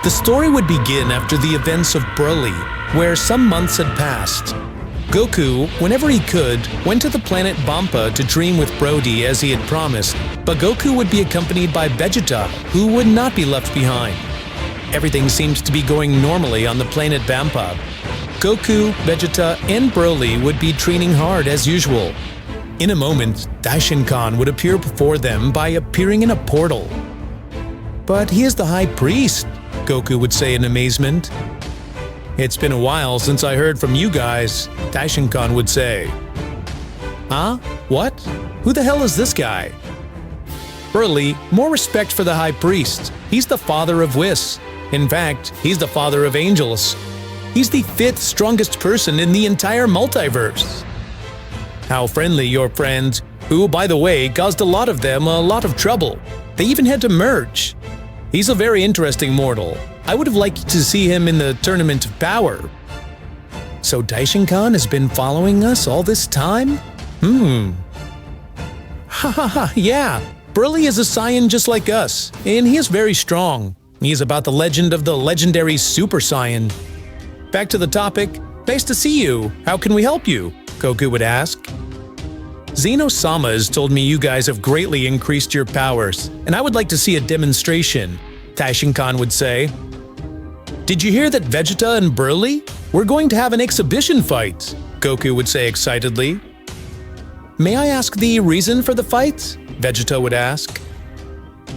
The story would begin after the events of Broly, where some months had passed. Goku, whenever he could, went to the planet Bampa to dream with Brody as he had promised, but Goku would be accompanied by Vegeta, who would not be left behind. Everything seemed to be going normally on the planet Bampa. Goku, Vegeta, and Broly would be training hard as usual. In a moment, Daishinkan would appear before them by appearing in a portal. "But he is the High Priest," Goku would say in amazement. "It's been a while since I heard from you guys," Daishinkan would say. "Huh? What? Who the hell is this guy?" "Broly, more respect for the High Priest. He's the father of Whis. In fact, he's the father of angels. He's the 5th strongest person in the entire multiverse." "How friendly, your friend, who, by the way, caused a lot of them a lot of trouble. They even had to merge. He's a very interesting mortal. I would have liked to see him in the Tournament of Power." "So Daishinkan has been following us all this time? Ha ha ha, yeah. Broly is a Saiyan just like us, and he is very strong. He is about the legend of the legendary Super Saiyan." "Back to the topic. Nice to see you. How can we help you?" Goku would ask. "Zeno-sama has told me you guys have greatly increased your powers, and I would like to see a demonstration," Daishinkan would say. "Did you hear that Vegeta and Broly? We're going to have an exhibition fight," Goku would say excitedly. "May I ask the reason for the fight?" Vegeta would ask.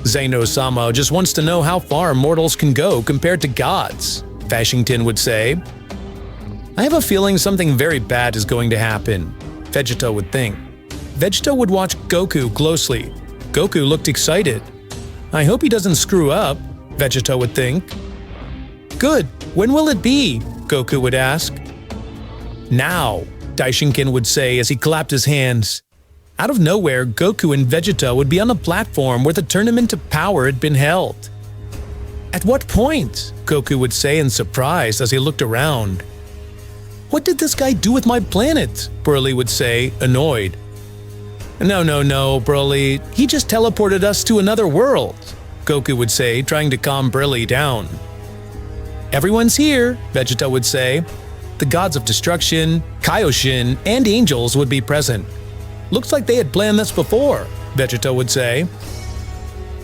"Zeno-sama just wants to know how far mortals can go compared to gods," Vashington would say. "I have a feeling something very bad is going to happen," Vegeta would think. Vegeta would watch Goku closely. Goku looked excited. "I hope he doesn't screw up," Vegeta would think. "Good. When will it be?" Goku would ask. "Now," Daishinkan would say as he clapped his hands. Out of nowhere, Goku and Vegeta would be on a platform where the Tournament of Power had been held. "At what point?" Goku would say in surprise as he looked around. "What did this guy do with my planet?" Broly would say, annoyed. No, Broly. He just teleported us to another world," Goku would say, trying to calm Broly down. "Everyone's here," Vegeta would say. The gods of destruction, Kaioshin, and angels would be present. "Looks like they had planned this before," Vegeta would say.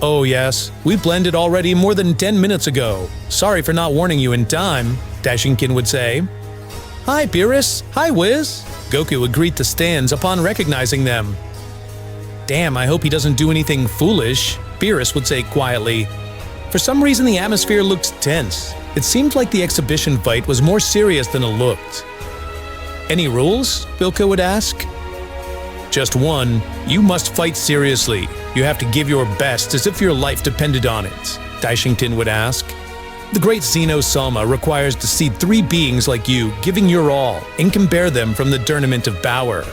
"Oh yes, we planned it already more than 10 minutes ago. Sorry for not warning you in time," Daishinkan would say. "Hi, Beerus. Hi, Whis." Goku would greet the stands upon recognizing them. "Damn, I hope he doesn't do anything foolish," Beerus would say quietly. For some reason, the atmosphere looked tense. It seemed like the exhibition fight was more serious than it looked. "Any rules?" Goku would ask. "Just one. You must fight seriously. You have to give your best as if your life depended on it," Daishinkan would ask. "The great Zeno-sama requires to see 3 beings like you giving your all and compare them from the Tournament of Power."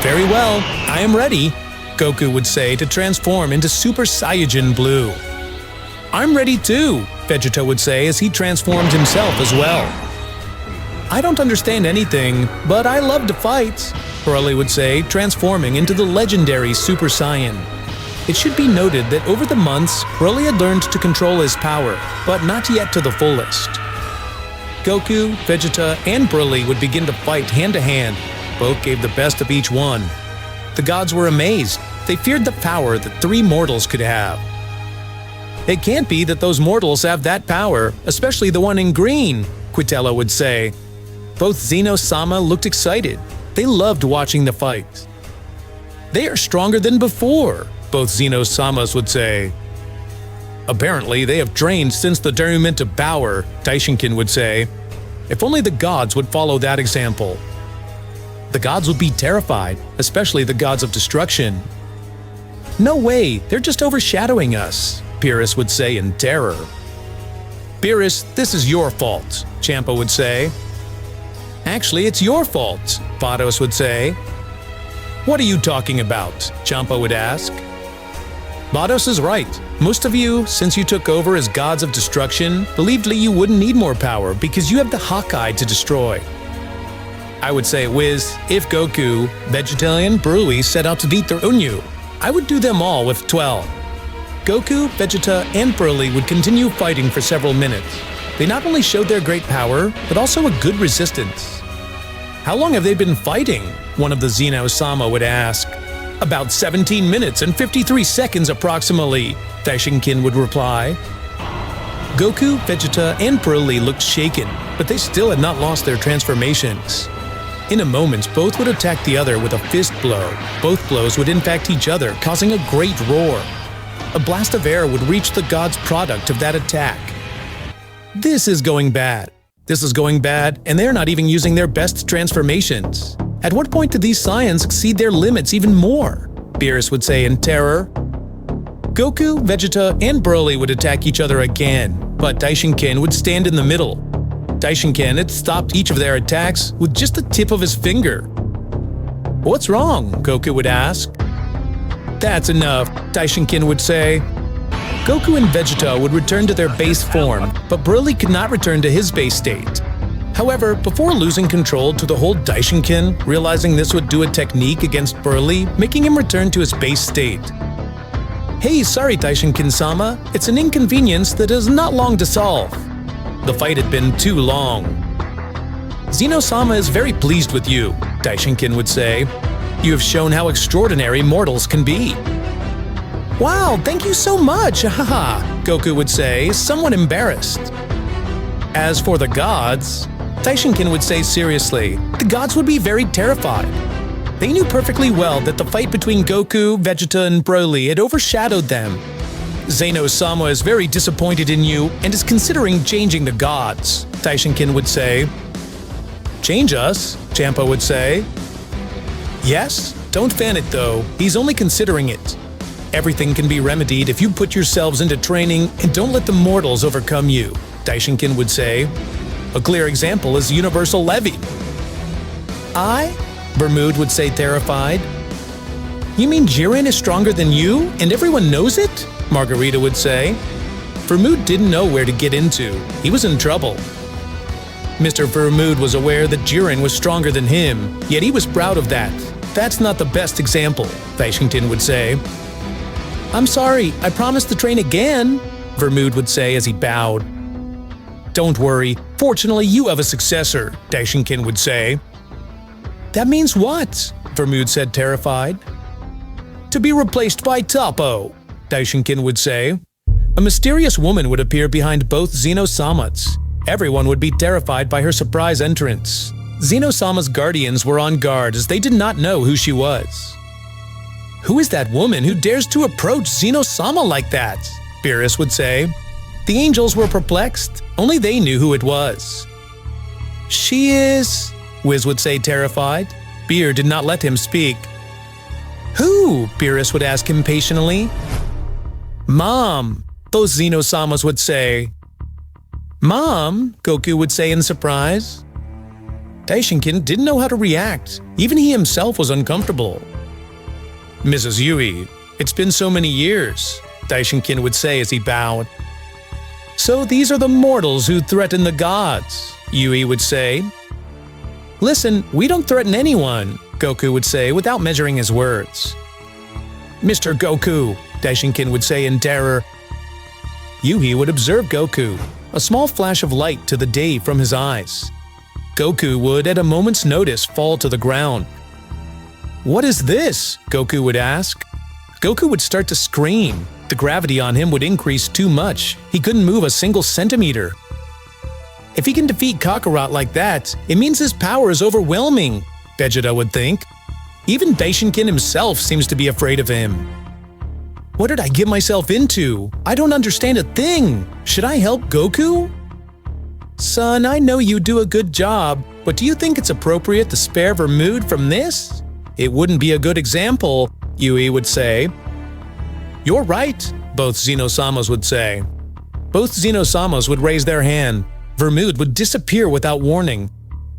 "Very well, I am ready," Goku would say to transform into Super Saiyajin Blue. "I'm ready too," Vegeta would say as he transformed himself as well. "I don't understand anything, but I love to fight," Broly would say, transforming into the legendary Super Saiyan. It should be noted that over the months, Broly had learned to control his power, but not yet to the fullest. Goku, Vegeta, and Broly would begin to fight hand-to-hand. Both gave the best of each one. The gods were amazed. They feared the power that 3 mortals could have. "It can't be that those mortals have that power, especially the one in green," Quitella would say. Both Zeno-sama looked excited. They loved watching the fight. "They are stronger than before," both Zeno-samas would say. "Apparently, they have trained since the Tournament of Power," Daishinkan would say. "If only the gods would follow that example." "The gods would be terrified, especially the gods of destruction." "No way, they're just overshadowing us," Beerus would say in terror. "Beerus, this is your fault," Champa would say. "Actually, it's your fault," Vados would say. "What are you talking about?" Champa would ask. "Vados is right. Most of you, since you took over as gods of destruction, believed that you wouldn't need more power because you have the Hawkeye to destroy. I would say, Wiz, if Goku, Vegeta, and Broly set out to dethrone you, I would do them all with 12. Goku, Vegeta, and Broly would continue fighting for several minutes. They not only showed their great power, but also a good resistance. "How long have they been fighting?" one of the Zeno-sama would ask. "About 17 minutes and 53 seconds approximately," Daishinkin would reply. Goku, Vegeta, and Broly looked shaken, but they still had not lost their transformations. In a moment, both would attack the other with a fist blow. Both blows would impact each other, causing a great roar. A blast of air would reach the god's product of that attack. This is going bad. This is going bad, and they're not even using their best transformations. At what point did these Saiyans exceed their limits even more? Beerus would say in terror. Goku, Vegeta, and Broly would attack each other again, but Daishinkin would stand in the middle. Daishinkin had stopped each of their attacks with just the tip of his finger. "What's wrong?" Goku would ask. "That's enough," Daishinkin would say. Goku and Vegeta would return to their base form, but Broly could not return to his base state. However, before losing control to the whole Daishinkin, realizing this would do a technique against Broly, making him return to his base state. "Hey, sorry Daishinkin-sama, it's an inconvenience that is not long to solve. The fight had been too long." "Zeno-sama is very pleased with you," Daishinkin would say. "You have shown how extraordinary mortals can be." "Wow, thank you so much, haha," Goku would say, somewhat embarrassed. As for the gods, Daishinkin would say seriously, the gods would be very terrified. They knew perfectly well that the fight between Goku, Vegeta, and Broly had overshadowed them. "Zeno-sama is very disappointed in you and is considering changing the gods," Daishinkin would say. "Change us?" Champa would say. "Yes, don't fan it though, he's only considering it. Everything can be remedied if you put yourselves into training and don't let the mortals overcome you," Daishinkin would say. "A clear example is Universal Levy." Bermud would say terrified. "You mean Jiren is stronger than you, and everyone knows it?" Margarita would say. Bermud didn't know where to get into. He was in trouble. Mr. Bermud was aware that Jiren was stronger than him, yet he was proud of that. "That's not the best example," Daishinkin would say. "I'm sorry, I promised to train again," Bermud would say as he bowed. "Don't worry, fortunately you have a successor," Daishinkin would say. "That means what?" Bermud said terrified. "To be replaced by Toppo," Daishinkin would say. A mysterious woman would appear behind both Zeno-samas. Everyone would be terrified by her surprise entrance. Zeno-sama's guardians were on guard as they did not know who she was. "Who is that woman who dares to approach Zeno-sama like that?" Beerus would say. The angels were perplexed. Only they knew who it was. "She is…" Wiz would say terrified. Beer did not let him speak. "Who?" Beerus would ask impatiently. "Mom," both Zeno-samas would say. "Mom?" Goku would say in surprise. Daishinkin didn't know how to react. Even he himself was uncomfortable. "Mrs. Yui, it's been so many years," Daishinkin would say as he bowed. "So these are the mortals who threaten the gods," Yui would say. "Listen, we don't threaten anyone," Goku would say without measuring his words. "Mr. Goku," Daishinkin would say in terror. Yui would observe Goku, a small flash of light to the day from his eyes. Goku would, at a moment's notice, fall to the ground. "What is this?" Goku would ask. Goku would start to scream. The gravity on him would increase too much. He couldn't move a single centimeter. If he can defeat Kakarot like that, it means his power is overwhelming, Vegeta would think. Even Daishinkin himself seems to be afraid of him. What did I get myself into? I don't understand a thing. Should I help Goku? Son, I know you do a good job, but do you think it's appropriate to spare Bermud from this? It wouldn't be a good example, Yui would say. You're right, both Zeno-samas would say. Both Zeno-samas would raise their hand. Bermud would disappear without warning.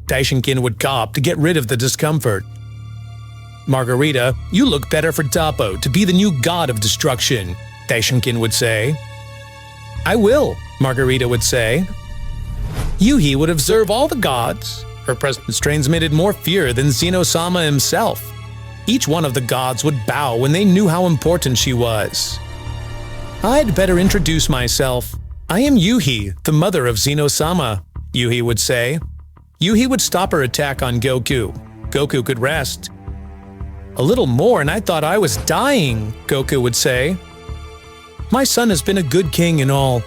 Daishinkin would cop to get rid of the discomfort. Margarita, you look better for Toppo to be the new god of destruction, Daishinkin would say. I will, Margarita would say. Yui would observe all the gods. Her presence transmitted more fear than Zeno-sama himself. Each one of the gods would bow when they knew how important she was. I'd better introduce myself. I am Yuhi, the mother of Zeno-sama, Yuhi would say. Yuhi would stop her attack on Goku. Goku could rest. A little more and I thought I was dying, Goku would say. My son has been a good king and all,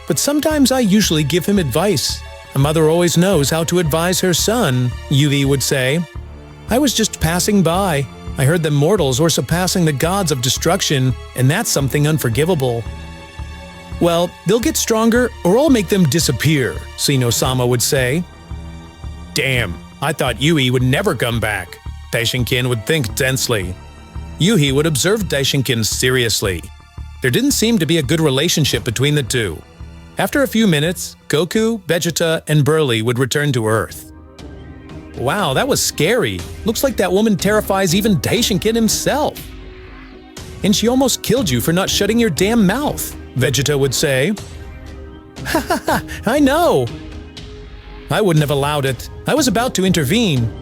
but sometimes I usually give him advice. A mother always knows how to advise her son, Yuhi would say. I was just passing by. I heard that mortals were surpassing the gods of destruction, and that's something unforgivable. Well, they'll get stronger or I'll make them disappear, Zeno-sama would say. Damn, I thought Yuhi would never come back. Daishinkin would think tensely. Yuhi would observe Daishinkin seriously. There didn't seem to be a good relationship between the two. After a few minutes, Goku, Vegeta, and Broly would return to Earth. Wow, that was scary. Looks like that woman terrifies even Daishinkin himself. And she almost killed you for not shutting your damn mouth, Vegeta would say. Ha ha ha, I know. I wouldn't have allowed it. I was about to intervene.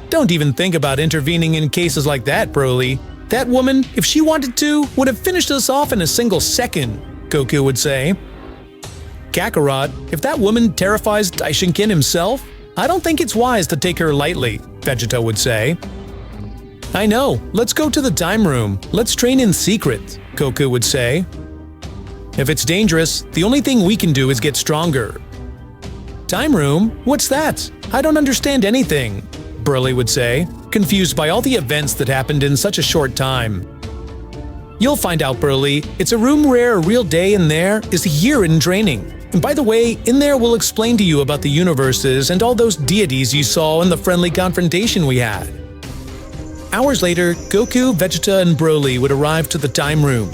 Don't even think about intervening in cases like that, Broly. That woman, if she wanted to, would have finished us off in a single second, Goku would say. Kakarot, if that woman terrifies Daishinkin himself, I don't think it's wise to take her lightly, Vegeta would say. I know, let's go to the time room. Let's train in secret, Goku would say. If it's dangerous, the only thing we can do is get stronger. Time room? What's that? I don't understand anything, Broly would say, confused by all the events that happened in such a short time. You'll find out, Broly. It's a room where a real day in there is a year in training. And by the way, in there we'll explain to you about the universes and all those deities you saw in the friendly confrontation we had. Hours later, Goku, Vegeta, and Broly would arrive to the time room.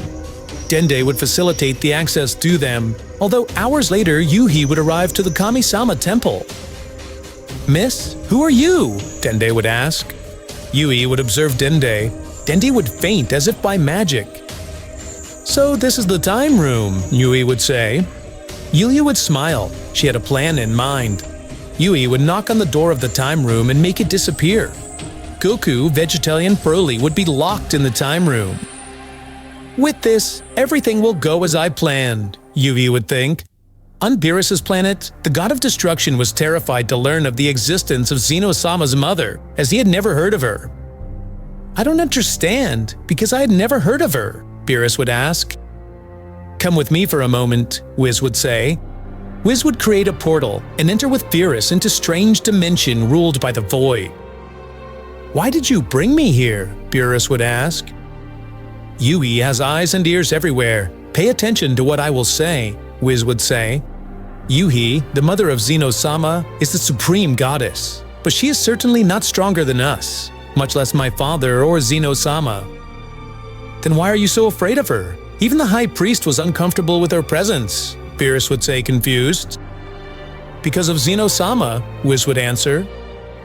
Dende would facilitate the access to them, although hours later Yuhi would arrive to the Kami-sama temple. Miss, who are you? Dende would ask. Yuhi would observe Dende. Dende would faint as if by magic. So this is the time room, Yuhi would say. Yulia would smile. She had a plan in mind. Yuhi would knock on the door of the time room and make it disappear. Goku, Vegeta, and Broly would be locked in the time room. With this, everything will go as I planned, Yuhi would think. On Beerus's planet, the god of destruction was terrified to learn of the existence of Zeno-sama's mother, as he had never heard of her. I don't understand, because I had never heard of her, Beerus would ask. Come with me for a moment, Whis would say. Whis would create a portal and enter with Beerus into strange dimension ruled by the void. Why did you bring me here? Beerus would ask. Yuhi has eyes and ears everywhere. Pay attention to what I will say, Whis would say. Yuhi, the mother of Zeno-sama, is the supreme goddess, but she is certainly not stronger than us, much less my father or Zeno-sama. Then why are you so afraid of her? Even the high priest was uncomfortable with her presence, Beerus would say, confused. Because of Zeno-sama, Whis would answer.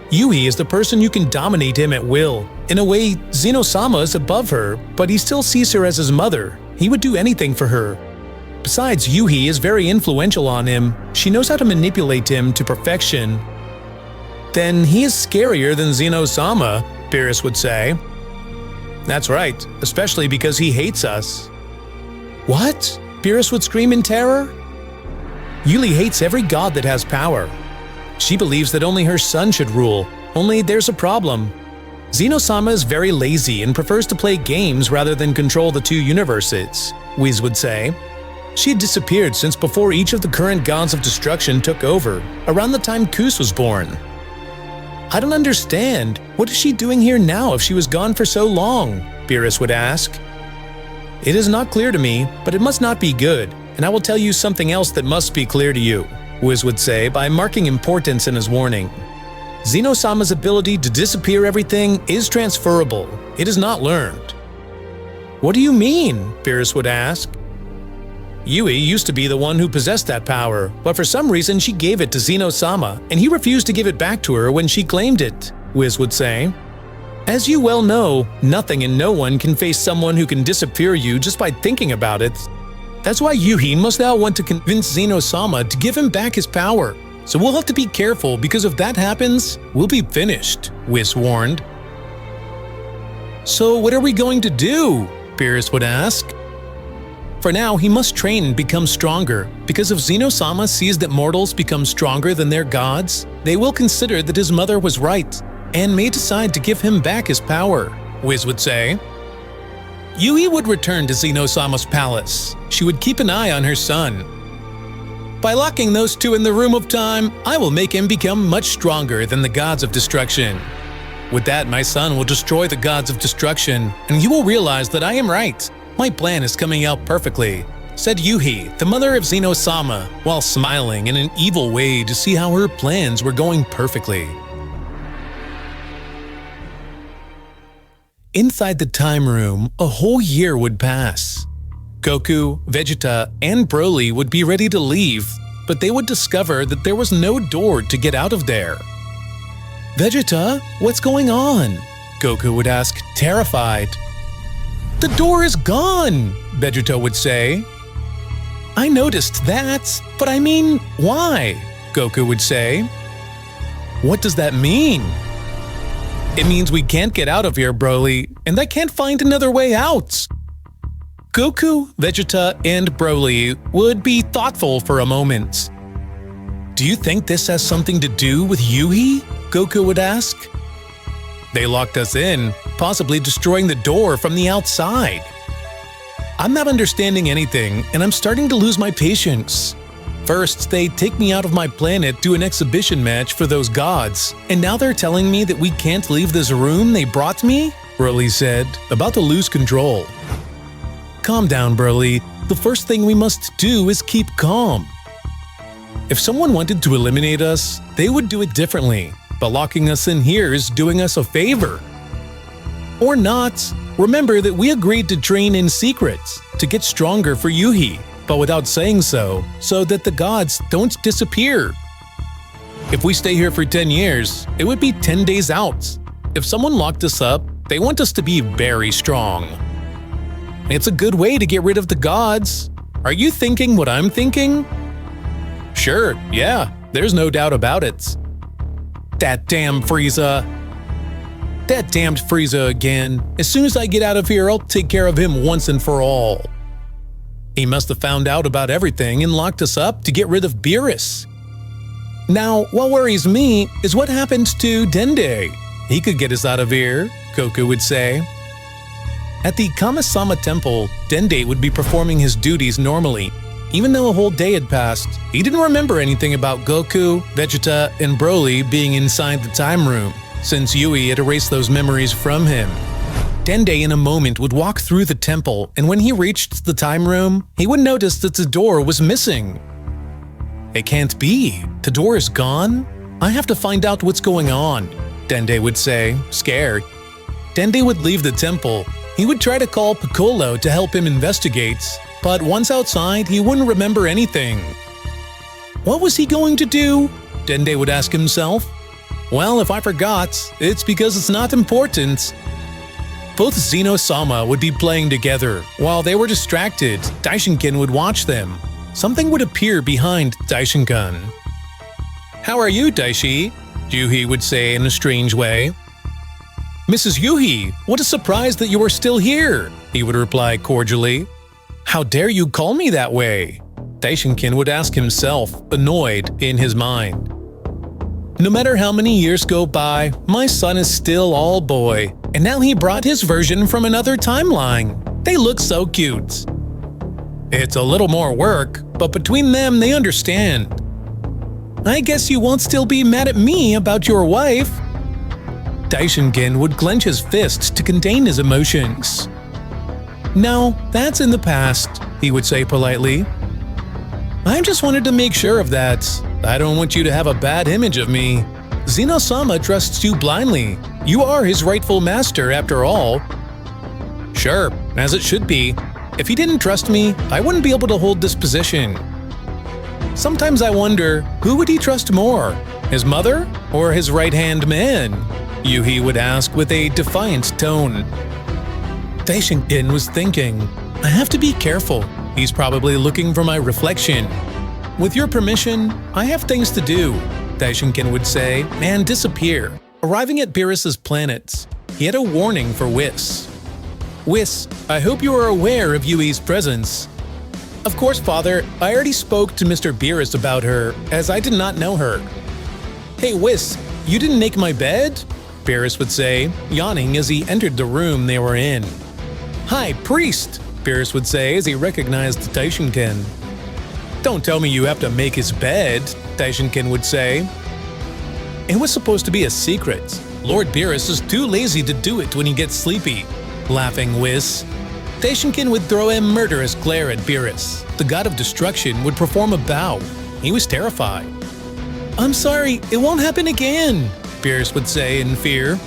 Yuhi is the person you can dominate him at will. In a way, Zeno-sama is above her, but he still sees her as his mother. He would do anything for her. Besides, Yuhi is very influential on him. She knows how to manipulate him to perfection. Then he is scarier than Zeno-sama, Beerus would say. That's right, especially because he hates us. What? Beerus would scream in terror. Yuhi hates every god that has power. She believes that only her son should rule, only there's a problem. Zeno-sama is very lazy and prefers to play games rather than control the two universes, Whis would say. She had disappeared since before each of the current gods of destruction took over, around the time Kus was born. I don't understand. What is she doing here now if she was gone for so long? Beerus would ask. It is not clear to me, but it must not be good, and I will tell you something else that must be clear to you, Whis would say by marking importance in his warning. Zeno-sama's ability to disappear everything is transferable. It is not learned. What do you mean? Beerus would ask. Yuhi used to be the one who possessed that power, but for some reason she gave it to Zeno-sama, and he refused to give it back to her when she claimed it, Whis would say. As you well know, nothing and no one can face someone who can disappear you just by thinking about it. That's why Yuhi must now want to convince Zeno-sama to give him back his power. So we'll have to be careful, because if that happens, we'll be finished, Whis warned. So what are we going to do? Beerus would ask. For now, he must train and become stronger, because if Zeno-sama sees that mortals become stronger than their gods, they will consider that his mother was right, and may decide to give him back his power, Wiz would say. Yui would return to Zeno-sama's palace. She would keep an eye on her son. By locking those two in the Room of Time, I will make him become much stronger than the gods of destruction. With that, my son will destroy the gods of destruction, and you will realize that I am right. My plan is coming out perfectly, said Yui, the mother of Zeno-sama, while smiling in an evil way to see how her plans were going perfectly. Inside the time room, a whole year would pass. Goku, Vegeta, and Broly would be ready to leave, but they would discover that there was no door to get out of there. Vegeta, what's going on? Goku would ask, terrified. The door is gone, Vegeta would say. I noticed that, but I mean, why? Goku would say. What does that mean? It means we can't get out of here, Broly, and I can't find another way out. Goku, Vegeta, and Broly would be thoughtful for a moment. Do you think this has something to do with Yui? Goku would ask. They locked us in, possibly destroying the door from the outside. I'm not understanding anything, and I'm starting to lose my patience. First, they take me out of my planet to an exhibition match for those gods, and now they're telling me that we can't leave this room they brought me? Broly said, about to lose control. Calm down, Broly. The first thing we must do is keep calm. If someone wanted to eliminate us, they would do it differently, but locking us in here is doing us a favor. Or not. Remember that we agreed to train in secret, to get stronger for Yui, but without saying so that the gods don't disappear. If we stay here for 10 years, it would be 10 days out. If someone locked us up, they want us to be very strong. It's a good way to get rid of the gods. Are you thinking what I'm thinking? Sure, yeah, there's no doubt about it. That damn Frieza. That damned Frieza again. As soon as I get out of here, I'll take care of him once and for all. He must have found out about everything and locked us up to get rid of Beerus. Now, what worries me is what happened to Dende. He could get us out of here, Goku would say. At the Kami-sama Temple, Dende would be performing his duties normally. Even though a whole day had passed, he didn't remember anything about Goku, Vegeta, and Broly being inside the time room, since Yui had erased those memories from him. Dende in a moment would walk through the temple, and when he reached the time room, he would notice that the door was missing. It can't be. The door is gone? I have to find out what's going on, Dende would say, scared. Dende would leave the temple. He would try to call Piccolo to help him investigate, but once outside, he wouldn't remember anything. What was he going to do? Dende would ask himself. Well, if I forgot, it's because it's not important. Both Zeno-sama would be playing together. While they were distracted, Daishinkan would watch them. Something would appear behind Daishinkan. How are you, Daishi? Yui would say in a strange way. Mrs. Yui, what a surprise that you are still here, he would reply cordially. How dare you call me that way? Daishinkan would ask himself, annoyed in his mind. No matter how many years go by, my son is still all boy, and now he brought his version from another timeline. They look so cute. It's a little more work, but between them they understand. I guess you won't still be mad at me about your wife. Daishinkan would clench his fist to contain his emotions. No, that's in the past, he would say politely. I just wanted to make sure of that. I don't want you to have a bad image of me. Zeno-sama trusts you blindly. You are his rightful master, after all. Sure, as it should be. If he didn't trust me, I wouldn't be able to hold this position. Sometimes I wonder, who would he trust more? His mother or his right-hand man? Yui would ask with a defiant tone. Daishinkan was thinking, I have to be careful. He's probably looking for my reflection. With your permission, I have things to do, Daishinkan would say, and disappear. Arriving at Beerus's planet, he had a warning for Whis. Whis, I hope you are aware of Yui's presence. Of course, Father, I already spoke to Mr. Beerus about her, as I did not know her. Hey, Whis, you didn't make my bed? Beerus would say, yawning as he entered the room they were in. Hi, priest, Beerus would say as he recognized Taishinken. Don't tell me you have to make his bed, Taishinken would say. It was supposed to be a secret. Lord Beerus is too lazy to do it when he gets sleepy. Laughing Whis. Taishinken would throw a murderous glare at Beerus. The god of destruction would perform a bow. He was terrified. I'm sorry, it won't happen again, Beerus would say in fear.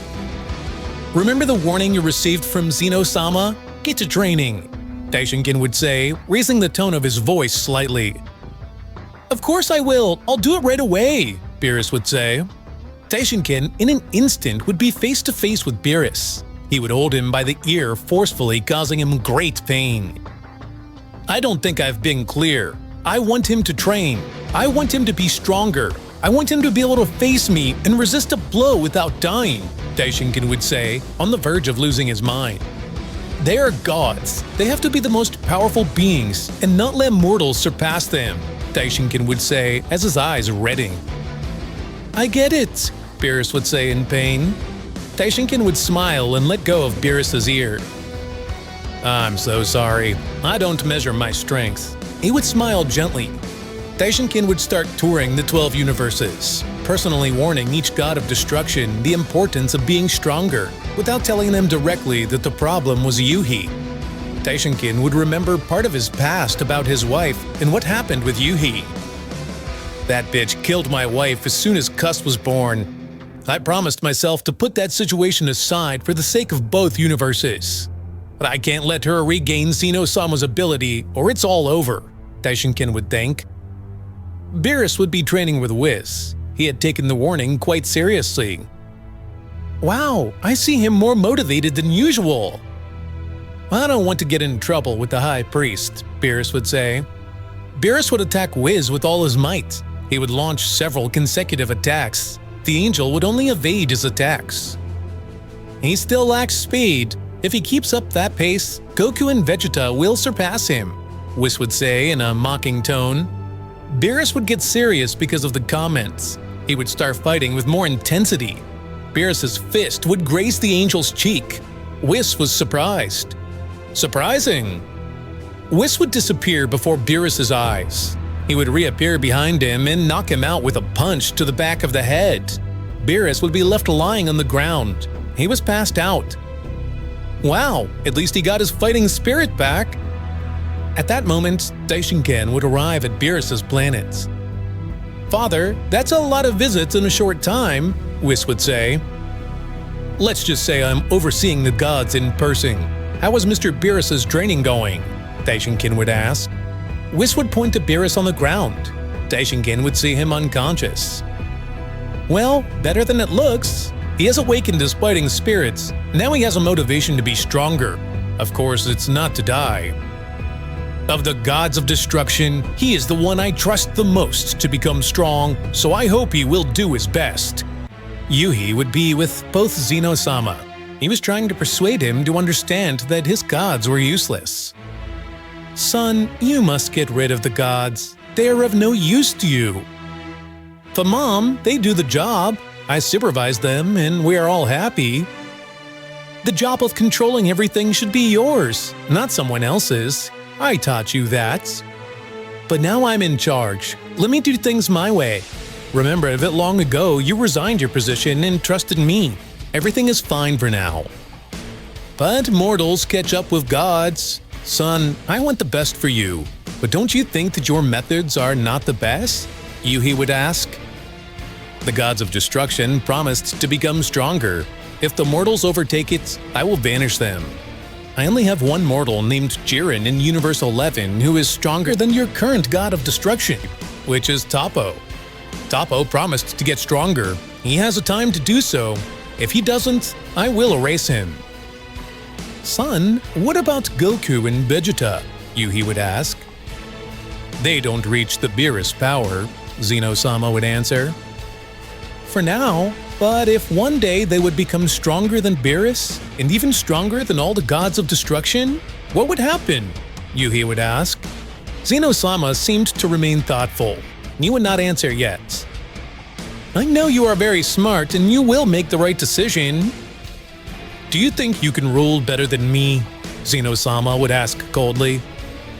Remember the warning you received from Zeno-sama? Get to training, Taishinken would say, raising the tone of his voice slightly. Of course I will, I'll do it right away, Beerus would say. Taishinken, in an instant, would be face to face with Beerus. He would hold him by the ear forcefully, causing him great pain. I don't think I've been clear. I want him to train. I want him to be stronger. I want him to be able to face me and resist a blow without dying, Taishinken would say, on the verge of losing his mind. They are gods. They have to be the most powerful beings and not let mortals surpass them, Taishinken would say as his eyes reddened. I get it, Beerus would say in pain. Taishinken would smile and let go of Beerus's ear. I'm so sorry. I don't measure my strength. He would smile gently. Taishinken would start touring the 12 universes, personally warning each god of destruction the importance of being stronger, without telling them directly that the problem was Yuhi. Taishinken would remember part of his past about his wife and what happened with Yuhi. That bitch killed my wife as soon as Cuss was born. I promised myself to put that situation aside for the sake of both universes. But I can't let her regain Zeno-sama's ability or it's all over, Taishinken would think. Beerus would be training with Whis. He had taken the warning quite seriously. Wow, I see him more motivated than usual. I don't want to get in trouble with the High Priest, Beerus would say. Beerus would attack Whis with all his might. He would launch several consecutive attacks. The angel would only evade his attacks. He still lacks speed. If he keeps up that pace, Goku and Vegeta will surpass him, Whis would say in a mocking tone. Beerus would get serious because of the comments. He would start fighting with more intensity. Beerus's fist would graze the angel's cheek. Whis was surprised. Surprising! Whis would disappear before Beerus's eyes. He would reappear behind him and knock him out with a punch to the back of the head. Beerus would be left lying on the ground. He was passed out. Wow, at least he got his fighting spirit back. At that moment, Taishinken would arrive at Beerus's planet. Father, that's a lot of visits in a short time, Whis would say. Let's just say I'm overseeing the gods in person. How was Mr. Beerus's training going? Taishinken would ask. Whis would point to Beerus on the ground. Taishinken would see him unconscious. Well, better than it looks. He has awakened his fighting spirits. Now he has a motivation to be stronger. Of course, it's not to die. Of the gods of destruction, he is the one I trust the most to become strong, so I hope he will do his best. Yuhi would be with both Zeno-sama. He was trying to persuade him to understand that his gods were useless. Son, you must get rid of the gods. They are of no use to you. But Mom, they do the job. I supervise them and we are all happy. The job of controlling everything should be yours, not someone else's. I taught you that. But now I'm in charge. Let me do things my way. Remember that long ago you resigned your position and trusted me. Everything is fine for now. But mortals catch up with gods. Son, I want the best for you. But don't you think that your methods are not the best? Yuhi would ask. The gods of destruction promised to become stronger. If the mortals overtake it, I will banish them. I only have one mortal named Jiren in Universe 11 who is stronger than your current god of destruction, which is Toppo. Toppo promised to get stronger. He has a time to do so. If he doesn't, I will erase him. Son, what about Goku and Vegeta? Yuhi would ask. They don't reach the Beerus power, Zeno-sama would answer. For now, but if one day they would become stronger than Beerus, and even stronger than all the gods of destruction, what would happen? Yuhi would ask. Zeno-sama seemed to remain thoughtful. He would not answer yet. I know you are very smart and you will make the right decision. Do you think you can rule better than me? Zeno-sama would ask coldly.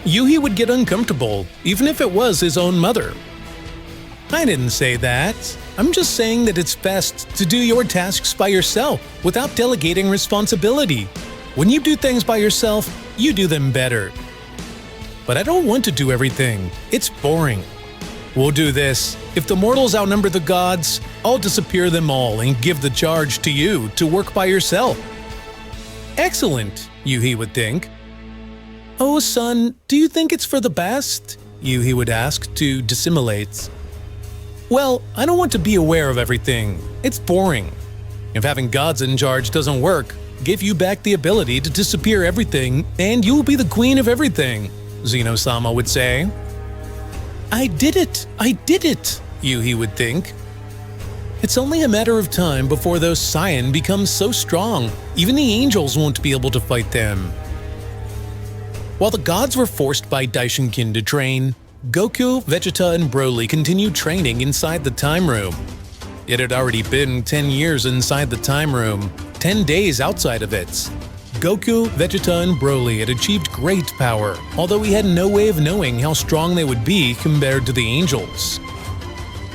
Yuhi would get uncomfortable, even if it was his own mother. I didn't say that. I'm just saying that it's best to do your tasks by yourself without delegating responsibility. When you do things by yourself, you do them better. But I don't want to do everything. It's boring. We'll do this. If the mortals outnumber the gods, I'll disappear them all and give the charge to you to work by yourself. Excellent, Yuhi would think. Oh, son, do you think it's for the best? Yuhi would ask to dissimulate. Well, I don't want to be aware of everything. It's boring. If having gods in charge doesn't work, give you back the ability to disappear everything, and you will be the queen of everything, Zeno-sama would say. I did it! I did it! Yuhi would think. It's only a matter of time before those Saiyans become so strong, even the angels won't be able to fight them. While the gods were forced by Daishinkin to train, Goku, Vegeta, and Broly continued training inside the time room. It had already been 10 years inside the time room, 10 days outside of it. Goku, Vegeta, and Broly had achieved great power, although we had no way of knowing how strong they would be compared to the angels.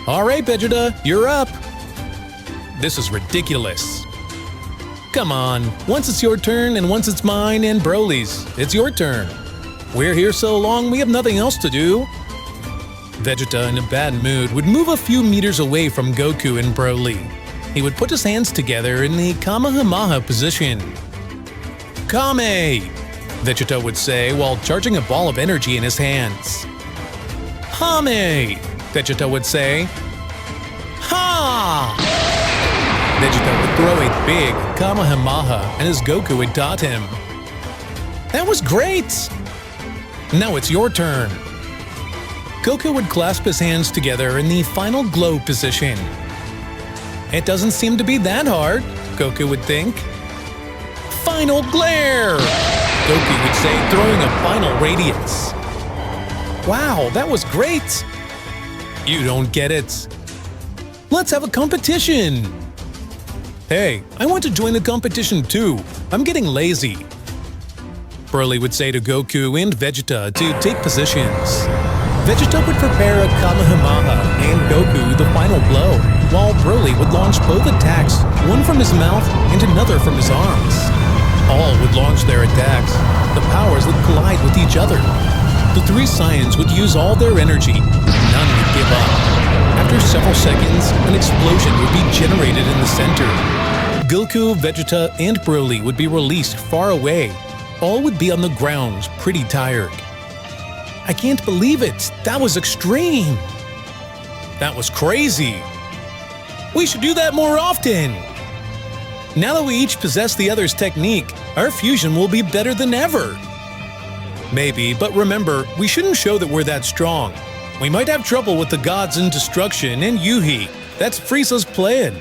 Alright Vegeta, you're up! This is ridiculous. Come on, once it's your turn and once it's mine and Broly's, it's your turn. We're here so long we have nothing else to do. Vegeta, in a bad mood, would move a few meters away from Goku and Broly. He would put his hands together in the Kamehameha position. Kame! Vegeta would say while charging a ball of energy in his hands. Hame! Vegeta would say. Ha! Vegeta would throw a big Kamehameha, and as Goku had taught him. That was great! Now it's your turn. Goku would clasp his hands together in the final glow position. It doesn't seem to be that hard, Goku would think. Final glare! Goku would say, throwing a final radiance. Wow, that was great! You don't get it. Let's have a competition! Hey, I want to join the competition too. I'm getting lazy. Broly would say to Goku and Vegeta to take positions. Vegeta would prepare a Kamehameha and Goku the final blow, while Broly would launch both attacks, one from his mouth and another from his arms. All would launch their attacks. The powers would collide with each other. The three Saiyans would use all their energy. None would give up. After several seconds, an explosion would be generated in the center. Goku, Vegeta, and Broly would be released far away. All would be on the ground, pretty tired. I can't believe it! That was extreme! That was crazy! We should do that more often! Now that we each possess the other's technique, our fusion will be better than ever! Maybe, but remember, we shouldn't show that we're that strong. We might have trouble with the gods in destruction and Yuhi. That's Frieza's plan.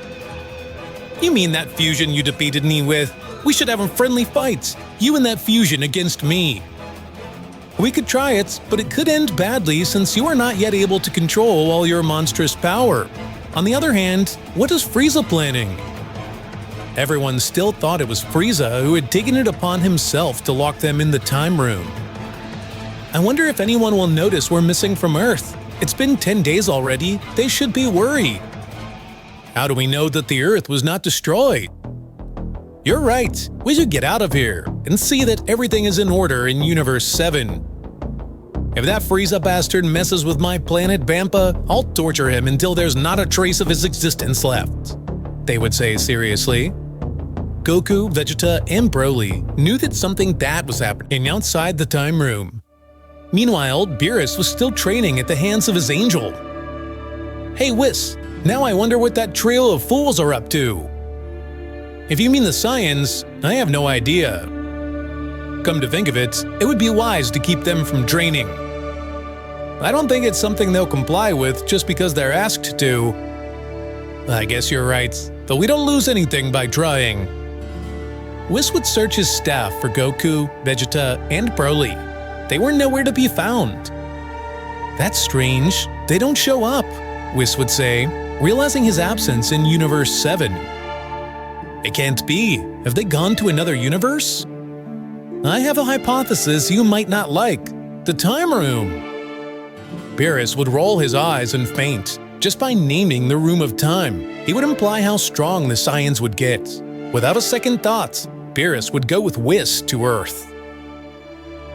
You mean that fusion you defeated me with? We should have a friendly fight, you and that fusion against me. We could try it, but it could end badly since you are not yet able to control all your monstrous power. On the other hand, what is Frieza planning? Everyone still thought it was Frieza who had taken it upon himself to lock them in the time room. I wonder if anyone will notice we're missing from Earth. It's been 10 days already, they should be worried. How do we know that the Earth was not destroyed? You're right, we should get out of here and see that everything is in order in Universe 7. If that Frieza bastard messes with my planet Vampa, I'll torture him until there's not a trace of his existence left, they would say seriously. Goku, Vegeta, and Broly knew that something bad was happening outside the time room. Meanwhile, Beerus was still training at the hands of his angel. Hey Whis, now I wonder what that trio of fools are up to. If you mean the Saiyans, I have no idea. Come to think of it, it would be wise to keep them from training. I don't think it's something they'll comply with just because they're asked to. I guess you're right, though we don't lose anything by trying. Whis would search his staff for Goku, Vegeta, and Broly. They were nowhere to be found. That's strange. They don't show up, Whis would say, realizing his absence in Universe 7. It can't be. Have they gone to another universe? I have a hypothesis you might not like. The time room. Beerus would roll his eyes and faint. Just by naming the room of time, he would imply how strong the Saiyans would get. Without a second thought, Beerus would go with Whis to Earth.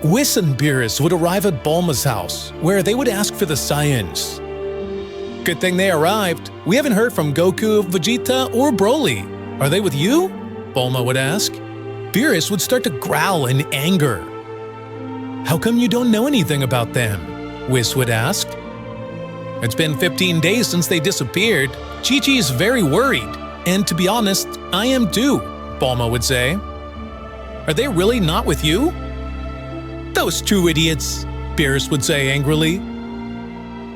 Whis and Beerus would arrive at Bulma's house, where they would ask for the Saiyans. Good thing they arrived. We haven't heard from Goku, Vegeta, or Broly. Are they with you? Bulma would ask. Beerus would start to growl in anger. How come you don't know anything about them? Whis would ask. It's been 15 days since they disappeared. Chi-Chi is very worried. And to be honest, I am too, Bulma would say. Are they really not with you? Those two idiots, Beerus would say angrily.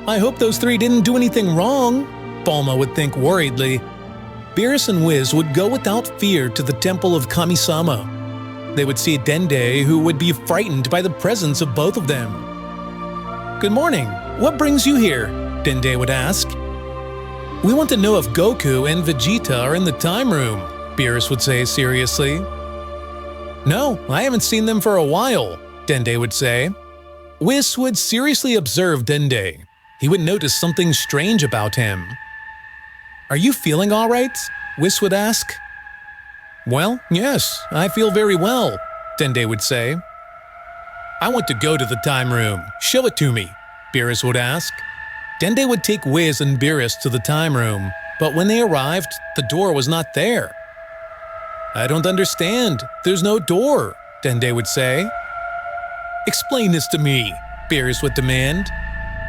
I hope those three didn't do anything wrong, Bulma would think worriedly. Beerus and Whis would go without fear to the temple of Kami-sama. They would see Dende, who would be frightened by the presence of both of them. Good morning. What brings you here? Dende would ask. We want to know if Goku and Vegeta are in the time room, Beerus would say seriously. No, I haven't seen them for a while, Dende would say. Whis would seriously observe Dende. He would notice something strange about him. Are you feeling all right? Whis would ask. Well, yes, I feel very well, Dende would say. I want to go to the time room. Show it to me, Beerus would ask. Dende would take Whis and Beerus to the time room, but when they arrived, the door was not there. I don't understand. There's no door, Dende would say. Explain this to me, Beerus would demand.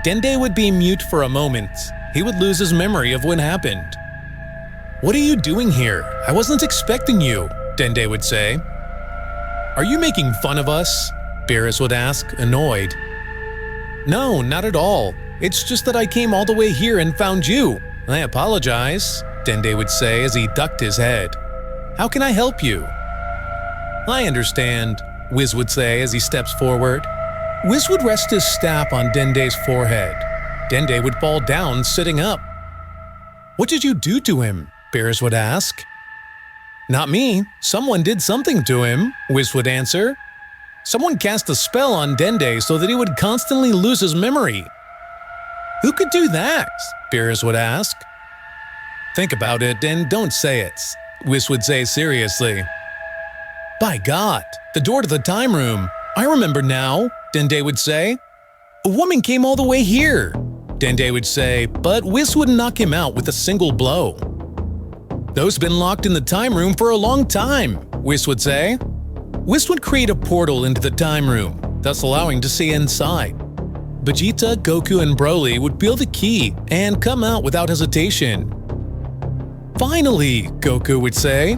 Dende would be mute for a moment. He would lose his memory of what happened. What are you doing here? I wasn't expecting you, Dende would say. Are you making fun of us? Beerus would ask, annoyed. No, not at all. It's just that I came all the way here and found you. I apologize, Dende would say as he ducked his head. How can I help you? I understand, Whis would say as he steps forward. Whis would rest his staff on Dende's forehead. Dende would fall down, sitting up. What did you do to him? Beerus would ask. Not me. Someone did something to him, Whis would answer. Someone cast a spell on Dende so that he would constantly lose his memory. Who could do that? Beerus would ask. Think about it and don't say it, Whis would say seriously. By God, the door to the time room. I remember now, Dende would say. A woman came all the way here, Dende would say, but Whis would knock him out with a single blow. Those been locked in the time room for a long time, Whis would say. Whis would create a portal into the time room, thus allowing to see inside. Vegeta, Goku, and Broly would feel the key and come out without hesitation. Finally, Goku would say.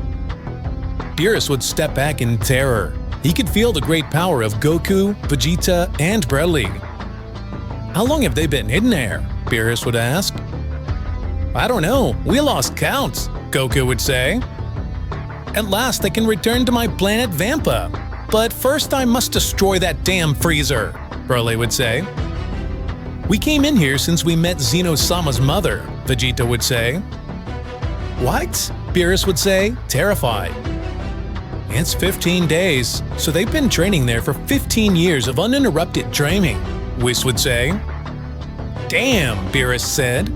Beerus would step back in terror. He could feel the great power of Goku, Vegeta, and Broly. How long have they been in there? Beerus would ask. I don't know. We lost count, Goku would say. At last I can return to my planet Vampa. But first I must destroy that damn freezer, Broly would say. We came in here since we met Zeno-sama's mother, Vegeta would say. What? Beerus would say, terrified. It's 15 days, so they've been training there for 15 years of uninterrupted training, Whis would say. Damn, Beerus said.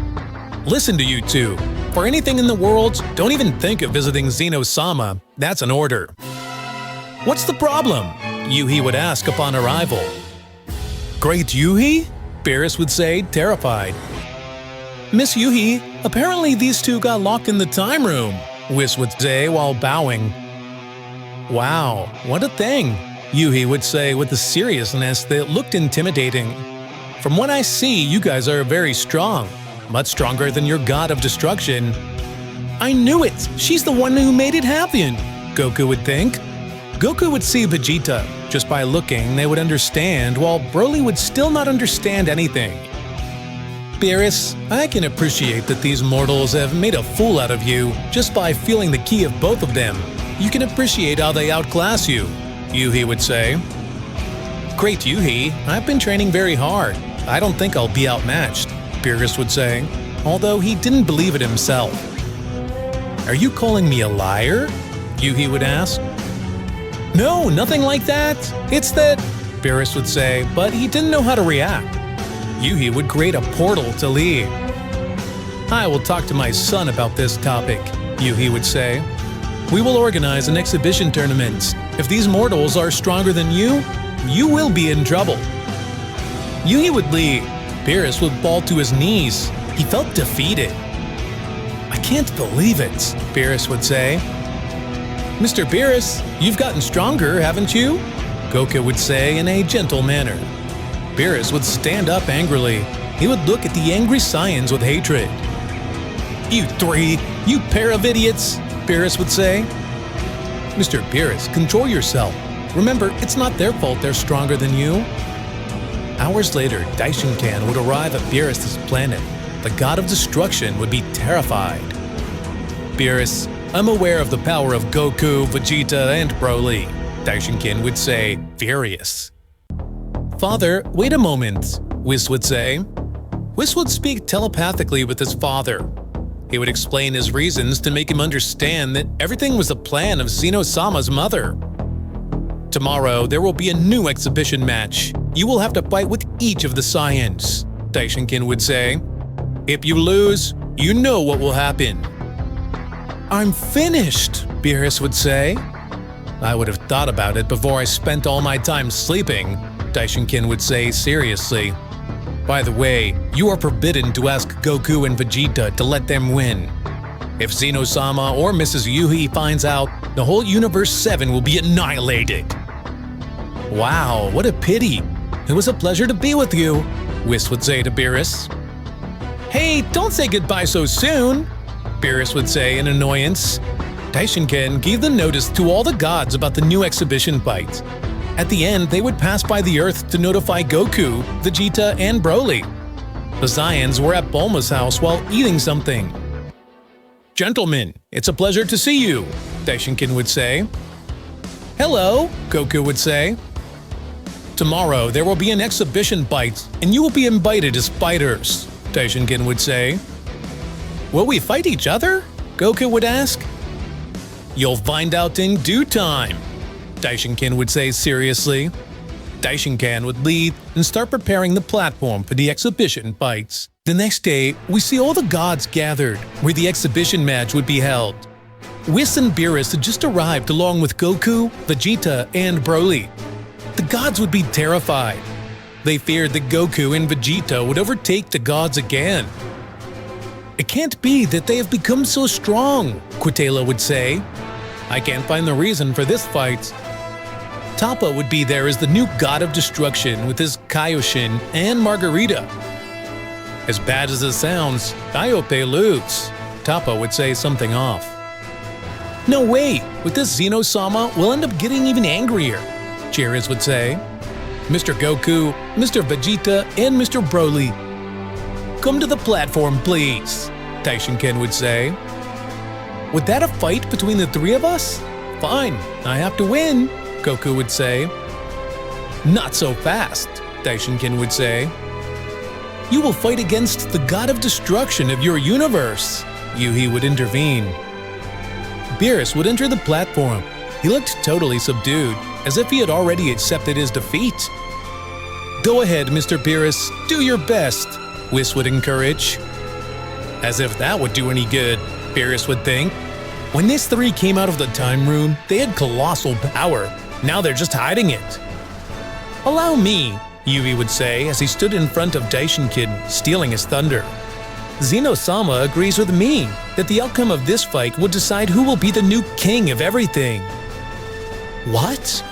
Listen to you two. For anything in the world, don't even think of visiting Zeno-sama. That's an order. What's the problem? Yuhi would ask upon arrival. Great Yuhi? Beerus would say, terrified. Miss Yuhi, apparently these two got locked in the time room, Whis would say while bowing. Wow, what a thing, Yuhi would say with a seriousness that looked intimidating. From what I see, you guys are very strong, much stronger than your god of destruction. I knew it! She's the one who made it happen, Goku would think. Goku would see Vegeta. Just by looking, they would understand, while Broly would still not understand anything. Beerus, I can appreciate that these mortals have made a fool out of you just by feeling the ki of both of them. You can appreciate how they outclass you, Yuhi would say. Great Yuhi, I've been training very hard. I don't think I'll be outmatched, Beerus would say, although he didn't believe it himself. Are you calling me a liar? Yuhi would ask. No, nothing like that. It's that, Beerus would say, but he didn't know how to react. Yuhi would create a portal to leave. I will talk to my son about this topic, Yuhi would say. We will organize an exhibition tournament. If these mortals are stronger than you will be in trouble. Yuhi would leave. Beerus would fall to his knees. He felt defeated. I can't believe it, Beerus would say. Mr. Beerus, you've gotten stronger, haven't you? Goku would say in a gentle manner. Beerus would stand up angrily. He would look at the angry Saiyans with hatred. You three, you pair of idiots, Beerus would say. Mr. Beerus, control yourself. Remember, it's not their fault they're stronger than you. Hours later, Daishinkan would arrive at Beerus' planet. The god of destruction would be terrified. Beerus, I'm aware of the power of Goku, Vegeta, and Broly, Daishinkan would say, furious. Father, wait a moment, Whis would say. Whis would speak telepathically with his father. He would explain his reasons to make him understand that everything was a plan of Zeno-sama's mother. Tomorrow, there will be a new exhibition match. You will have to fight with each of the Saiyans, Daishinkan would say. If you lose, you know what will happen. I'm finished, Beerus would say. I would have thought about it before I spent all my time sleeping, Daishinkan would say seriously. By the way, you are forbidden to ask Goku and Vegeta to let them win. If Zeno-sama or Mrs. Yuhi finds out, the whole Universe 7 will be annihilated. Wow, what a pity. It was a pleasure to be with you, Whis would say to Beerus. Hey, don't say goodbye so soon, Beerus would say in annoyance. Daishinkan gave the notice to all the gods about the new exhibition fight. At the end, they would pass by the Earth to notify Goku, Vegeta, and Broly. The Saiyans were at Bulma's house while eating something. Gentlemen, it's a pleasure to see you, Daishinkan would say. Hello, Goku would say. Tomorrow, there will be an exhibition fight, and you will be invited as fighters, Daishinkan would say. Will we fight each other? Goku would ask. You'll find out in due time, Daishinkan would say seriously. Daishinkan would leave and start preparing the platform for the exhibition fights. The next day, we see all the gods gathered, where the exhibition match would be held. Whis and Beerus had just arrived along with Goku, Vegeta, and Broly. The gods would be terrified. They feared that Goku and Vegeta would overtake the gods again. It can't be that they have become so strong, Quitela would say. I can't find the reason for this fight. Toppa would be there as the new god of destruction with his Kaioshin and Margarita. As bad as it sounds, Iope lose. Toppa would say something off. No way, with this Zeno-sama, we'll end up getting even angrier, Cheers would say. Mr. Goku, Mr. Vegeta, and Mr. Broly. Come to the platform, please, Daishinkan would say. Would that a fight between the three of us? Fine, I have to win, Goku would say. Not so fast, Daishinkan would say. You will fight against the god of destruction of your universe, Yuhi would intervene. Beerus would enter the platform. He looked totally subdued, as if he had already accepted his defeat. Go ahead, Mr. Beerus, do your best, Whis would encourage. As if that would do any good, Beerus would think. When these three came out of the time room, they had colossal power. Now they're just hiding it. Allow me, Yuhi would say as he stood in front of Daishinkan, stealing his thunder. Zeno-sama agrees with me that the outcome of this fight will decide who will be the new king of everything. What?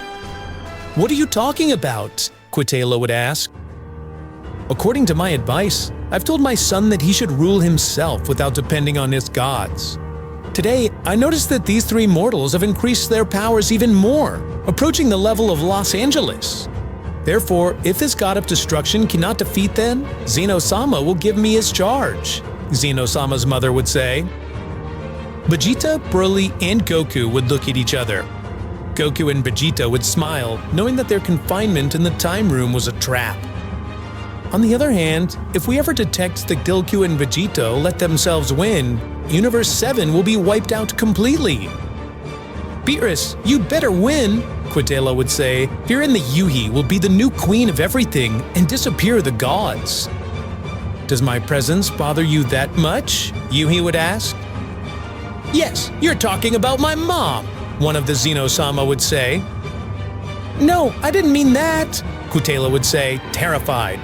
What are you talking about? Quitela would ask. According to my advice, I've told my son that he should rule himself without depending on his gods. Today, I noticed that these three mortals have increased their powers even more, approaching the level of Los Angeles. Therefore, if this god of destruction cannot defeat them, Zeno-sama will give me his charge, Zeno-sama's mother would say. Vegeta, Broly, and Goku would look at each other. Goku and Vegeta would smile, knowing that their confinement in the time room was a trap. On the other hand, if we ever detect that Goku and Vegeta let themselves win, Universe 7 will be wiped out completely. Beerus, you'd better win, Quintela would say, fearing that Yuhi will be the new queen of everything and disappear the gods. Does my presence bother you that much? Yuhi would ask. Yes, you're talking about my mom, one of the Zeno-sama would say. No, I didn't mean that, Quintela would say, terrified.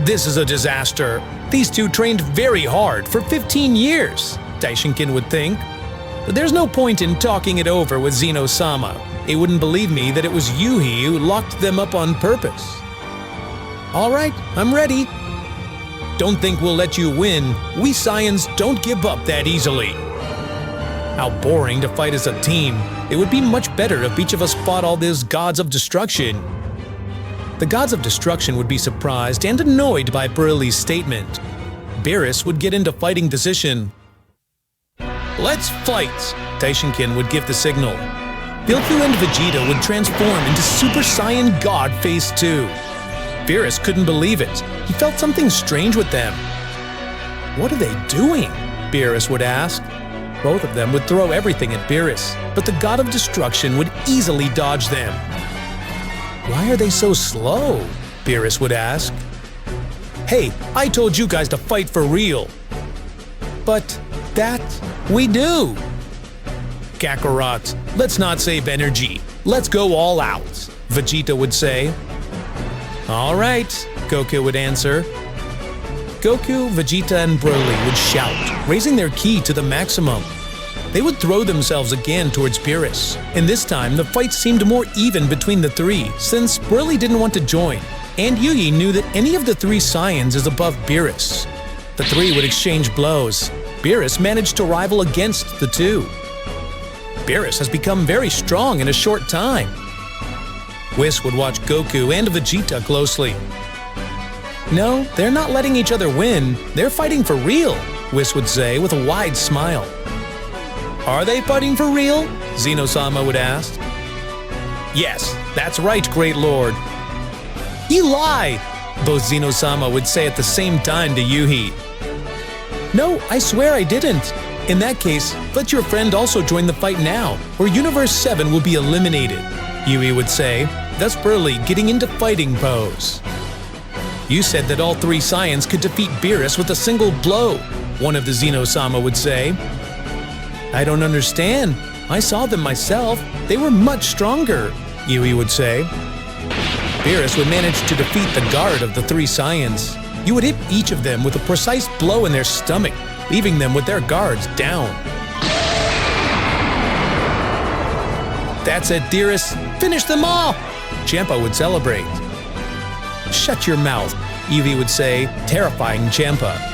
This is a disaster. These two trained very hard for 15 years, Daishinkin would think. But there's no point in talking it over with Zeno-sama. He wouldn't believe me that it was Yuhi who locked them up on purpose. All right, I'm ready. Don't think we'll let you win. We Saiyans don't give up that easily. How boring to fight as a team. It would be much better if each of us fought all these gods of destruction. The gods of destruction would be surprised and annoyed by Broly's statement. Beerus would get into fighting position. Let's fight! Daishinkin would give the signal. Goku and Vegeta would transform into Super Saiyan God Phase 2. Beerus couldn't believe it. He felt something strange with them. What are they doing? Beerus would ask. Both of them would throw everything at Beerus, but the God of Destruction would easily dodge them. Why are they so slow? Beerus would ask. Hey, I told you guys to fight for real. But that we do. Kakarot, let's not save energy. Let's go all out, Vegeta would say. All right, Goku would answer. Goku, Vegeta, and Broly would shout, raising their ki to the maximum. They would throw themselves again towards Beerus, and this time the fight seemed more even between the three, since Broly didn't want to join, and Yuhi knew that any of the three Saiyans is above Beerus. The three would exchange blows. Beerus managed to rival against the two. Beerus has become very strong in a short time. Whis would watch Goku and Vegeta closely. No, they're not letting each other win. They're fighting for real, Whis would say with a wide smile. Are they fighting for real? Zeno-sama would ask. Yes, that's right, Great Lord. You lie, both Zeno-sama would say at the same time to Yuhi. No, I swear I didn't. In that case, let your friend also join the fight now, or Universe 7 will be eliminated, Yuhi would say, thus Broly getting into fighting pose. You said that all three Saiyans could defeat Beerus with a single blow, one of the Zeno-sama would say. I don't understand. I saw them myself. They were much stronger, Yuhi would say. Beerus would manage to defeat the guard of the three Saiyans. You would hit each of them with a precise blow in their stomach, leaving them with their guards down. That's it, dearest. Finish them all! Champa would celebrate. Shut your mouth, Yuhi would say, terrifying Champa.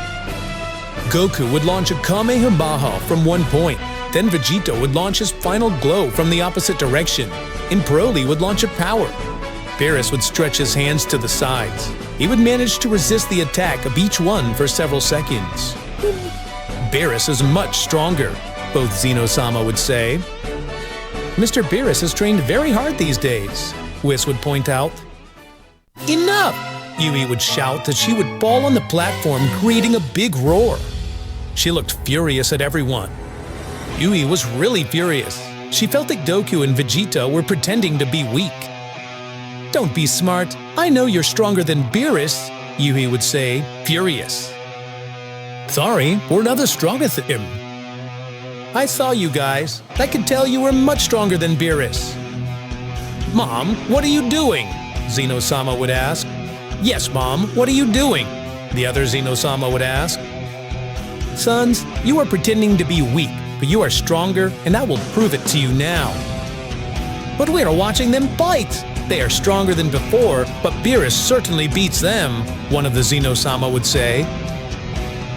Goku would launch a Kamehameha from one point. Then Vegeta would launch his final glow from the opposite direction, and Broly would launch a power. Beerus would stretch his hands to the sides. He would manage to resist the attack of each one for several seconds. Beerus is much stronger, both Zeno-sama would say. Mr. Beerus has trained very hard these days, Whis would point out. Enough! Yuhi would shout as she would fall on the platform, creating a big roar. She looked furious at everyone. Yuhi was really furious. She felt that Goku and Vegeta were pretending to be weak. Don't be smart. I know you're stronger than Beerus, Yuhi would say, furious. Sorry, we're not as strong as him. I saw you guys. I could tell you were much stronger than Beerus. Mom, what are you doing? Zeno-sama would ask. Yes, Mom, what are you doing? The other Zeno-sama would ask. Sons, you are pretending to be weak, but you are stronger, and I will prove it to you now. But we are watching them fight. They are stronger than before, but Beerus certainly beats them, one of the Zeno-sama would say.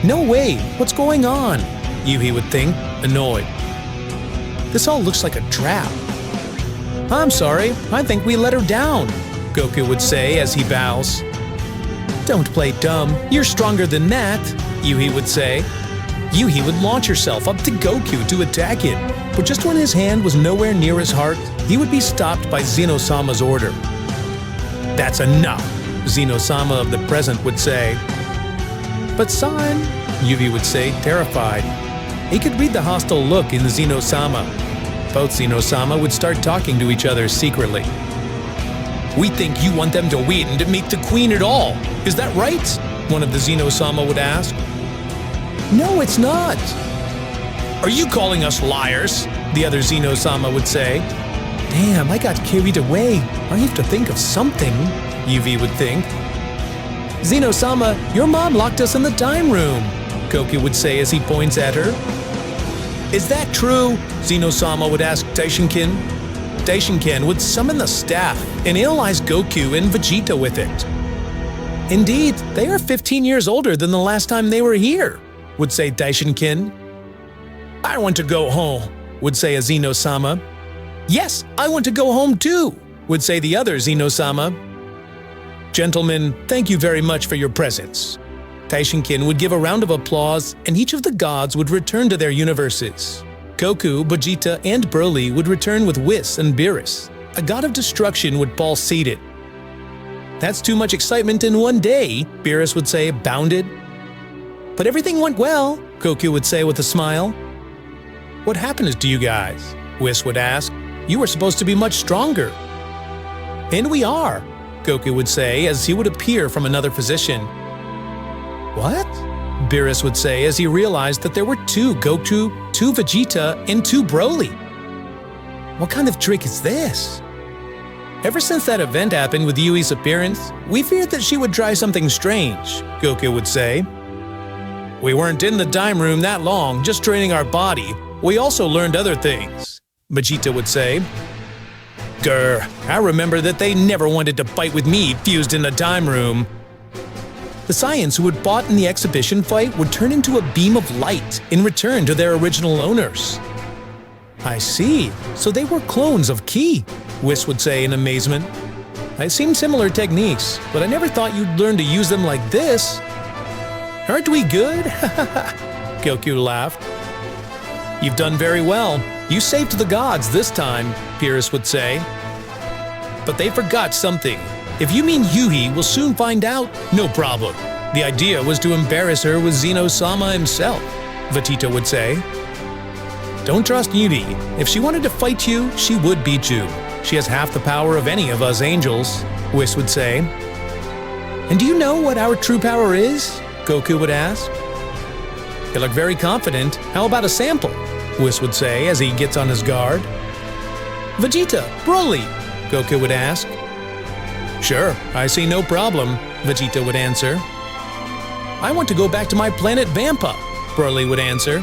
No way, what's going on? Yuhi would think, annoyed. This all looks like a trap. I'm sorry, I think we let her down, Goku would say as he bows. Don't play dumb, you're stronger than that, Yuhi would say. Yuhi would launch herself up to Goku to attack him, but just when his hand was nowhere near his heart, he would be stopped by Zeno-sama's order. That's enough. Zeno-sama of the present would say. But son, Yuvi would say, terrified. He could read the hostile look in Zeno-sama. Both Zeno-sama would start talking to each other secretly. We think you want them to wait and to meet the queen at all. Is that right? One of the Zeno-sama would ask. No, it's not. Are you calling us liars? The other Zeno-sama would say. Damn, I got carried away. I have to think of something, Yuvi would think. Zeno-sama, your mom locked us in the time room, Goku would say as he points at her. Is that true? Zeno-sama would ask Daishinkin. Daishinkin would summon the staff and analyze Goku and Vegeta with it. Indeed, they are 15 years older than the last time they were here, would say Daishinkin. I want to go home, would say a Zeno-sama. Yes, I want to go home too, would say the other Zeno-sama. Gentlemen, thank you very much for your presence. Daishinkin would give a round of applause, and each of the gods would return to their universes. Goku, Vegeta, and Broly would return with Whis and Beerus. A god of destruction would fall seated. That's too much excitement in one day, Beerus would say, bounded. But everything went well, Goku would say with a smile. What happened to you guys? Whis would ask. You were supposed to be much stronger. And we are, Goku would say as he would appear from another position. What? Beerus would say as he realized that there were 2 Goku, 2 Vegeta, and 2 Broly. What kind of trick is this? Ever since that event happened with Yui's appearance, we feared that she would try something strange, Goku would say. We weren't in the time room that long, just training our body. We also learned other things, Vegeta would say. Grr, I remember that they never wanted to fight with me fused in the time room. The Saiyans who had fought in the exhibition fight would turn into a beam of light and return to their original owners. I see, so they were clones of Ki, Whis would say in amazement. I've seen similar techniques, but I never thought you'd learn to use them like this. Aren't we good? Goku laughed. You've done very well. You saved the gods this time, Beerus would say. But they forgot something. If you mean Yui, we'll soon find out. No problem. The idea was to embarrass her with Zeno-sama himself, Vegeta would say. Don't trust Yui. If she wanted to fight you, she would beat you. She has half the power of any of us angels, Whis would say. And do you know what our true power is? Goku would ask. You look very confident. How about a sample? Whis would say as he gets on his guard. Vegeta, Broly, Goku would ask. Sure, I see no problem, Vegeta would answer. I want to go back to my planet Vampa, Broly would answer.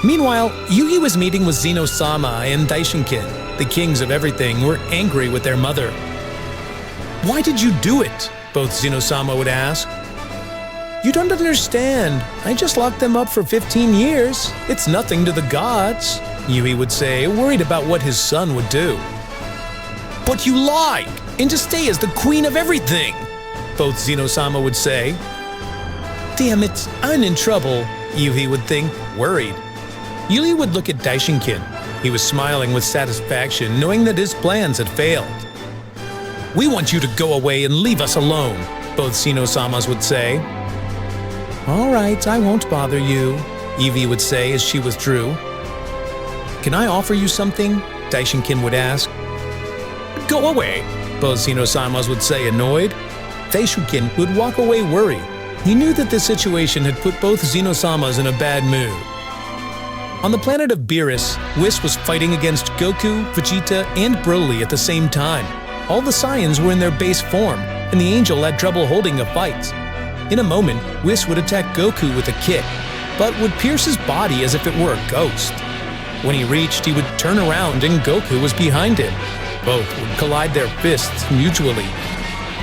Meanwhile, Yugi was meeting with Zeno-sama and Daishinkin. The kings of everything were angry with their mother. Why did you do it? Both Zeno-sama would ask. You don't understand. I just locked them up for 15 years. It's nothing to the gods, Yui would say, worried about what his son would do. But you lied! And to stay as the queen of everything, both Zeno-sama would say. Damn it, I'm in trouble, Yui would think, worried. Yui would look at Daishinkin. He was smiling with satisfaction, knowing that his plans had failed. We want you to go away and leave us alone, both Zeno-samas would say. All right, I won't bother you, Yui would say as she withdrew. Can I offer you something? Daishinkin would ask. Go away, both Zeno-samas would say, annoyed. Daishinkin would walk away worried. He knew that this situation had put both Zeno-samas in a bad mood. On the planet of Beerus, Whis was fighting against Goku, Vegeta, and Broly at the same time. All the Saiyans were in their base form, and the Angel had trouble holding a fight. In a moment, Whis would attack Goku with a kick, but would pierce his body as if it were a ghost. When he reached, he would turn around and Goku was behind him. Both would collide their fists mutually.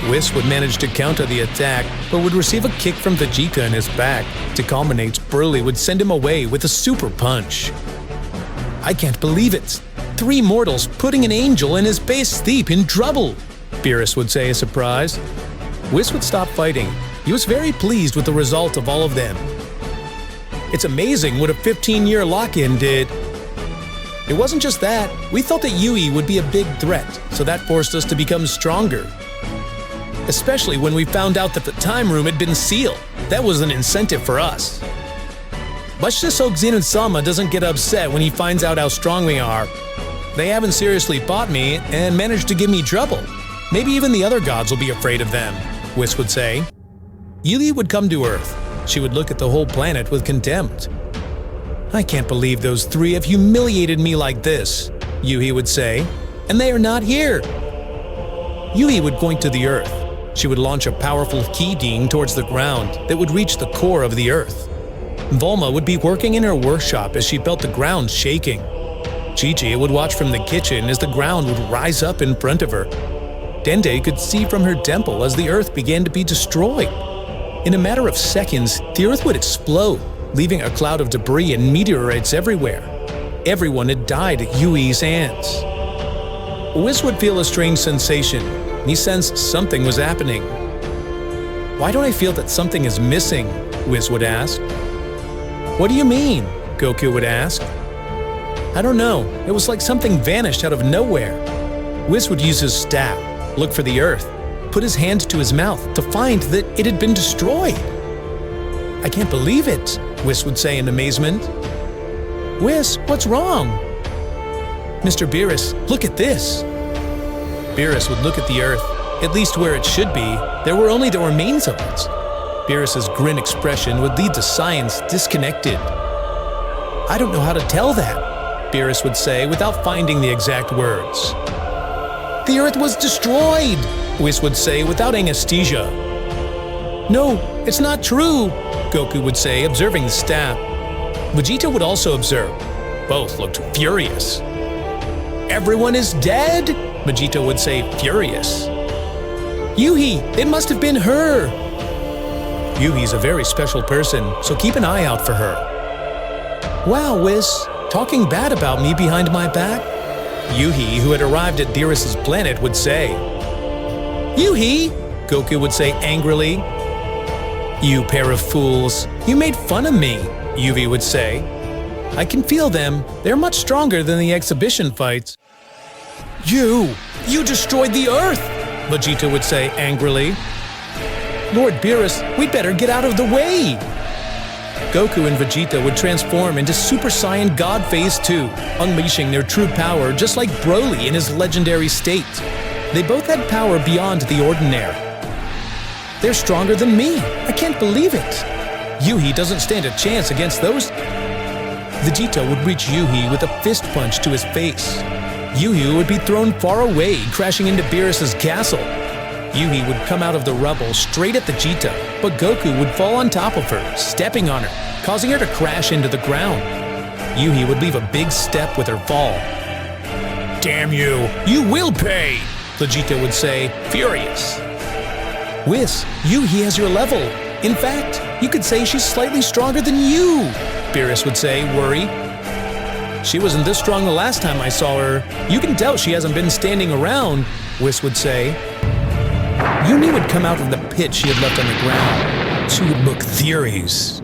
Whis would manage to counter the attack, but would receive a kick from Vegeta in his back. To culminate, Broly would send him away with a super punch. I can't believe it. 3 mortals putting an angel in his base deep in trouble, Beerus would say, surprised. Whis would stop fighting. He was very pleased with the result of all of them. It's amazing what a 15-year lock-in did. It wasn't just that. We thought that Yui would be a big threat, so that forced us to become stronger. especially when we found out that the time room had been sealed. That was an incentive for us. Let's just hope Zeno Sama doesn't get upset when he finds out how strong we are. They haven't seriously fought me and managed to give me trouble. Maybe even the other gods will be afraid of them, Whis would say. Yuli would come to Earth. She would look at the whole planet with contempt. I can't believe those three have humiliated me like this, Yuhi would say, and they are not here. Yuhi would point to the Earth. She would launch a powerful ki beam towards the ground that would reach the core of the Earth. Volma would be working in her workshop as she felt the ground shaking. Chi-Chi would watch from the kitchen as the ground would rise up in front of her. Dende could see from her temple as the Earth began to be destroyed. In a matter of seconds, the Earth would explode, leaving a cloud of debris and meteorites everywhere. Everyone had died at Yui's hands. Whis would feel a strange sensation. He sensed something was happening. Why don't I feel that something is missing? Whis would ask. What do you mean? Goku would ask. I don't know. It was like something vanished out of nowhere. Whis would use his staff, look for the Earth, put his hand to his mouth to find that it had been destroyed. I can't believe it, Whis would say in amazement. Whis, what's wrong? Mr. Beerus, look at this. Beerus would look at the Earth, at least where it should be. There were only the remains of it. Beerus's grin expression would lead to Saiyans disconnected. I don't know how to tell that, Beerus would say without finding the exact words. The Earth was destroyed, Whis would say without anesthesia. No, it's not true, Goku would say, observing the staff. Vegeta would also observe. Both looked furious. Everyone is dead, Vegeta would say, furious. Yuhi, it must have been her. Yuhi's a very special person, so keep an eye out for her. Wow, Whis, talking bad about me behind my back? Yuhi, who had arrived at Beerus's planet, would say. Yuhi, Goku would say angrily. You pair of fools, you made fun of me, Yuhi would say. I can feel them. They're much stronger than the exhibition fights. You destroyed the Earth, Vegeta would say angrily. Lord Beerus, we'd better get out of the way. Goku and Vegeta would transform into Super Saiyan God Phase 2, unleashing their true power just like Broly in his legendary state. They both had power beyond the ordinary. They're stronger than me. I can't believe it. Yuhi doesn't stand a chance against those. Vegeta would reach Yuhi with a fist punch to his face. Yuhi would be thrown far away, crashing into Beerus's castle. Yuhi would come out of the rubble straight at Vegeta, but Goku would fall on top of her, stepping on her, causing her to crash into the ground. Yuhi would leave a big step with her fall. Damn you! You will pay! Vegeta would say, furious. Whis, Yuhi has your level. In fact, you could say she's slightly stronger than you, Beerus would say, worried. She wasn't this strong the last time I saw her. You can tell she hasn't been standing around, Whis would say. Yumi would come out of the pit she had left on the ground. She would look furious.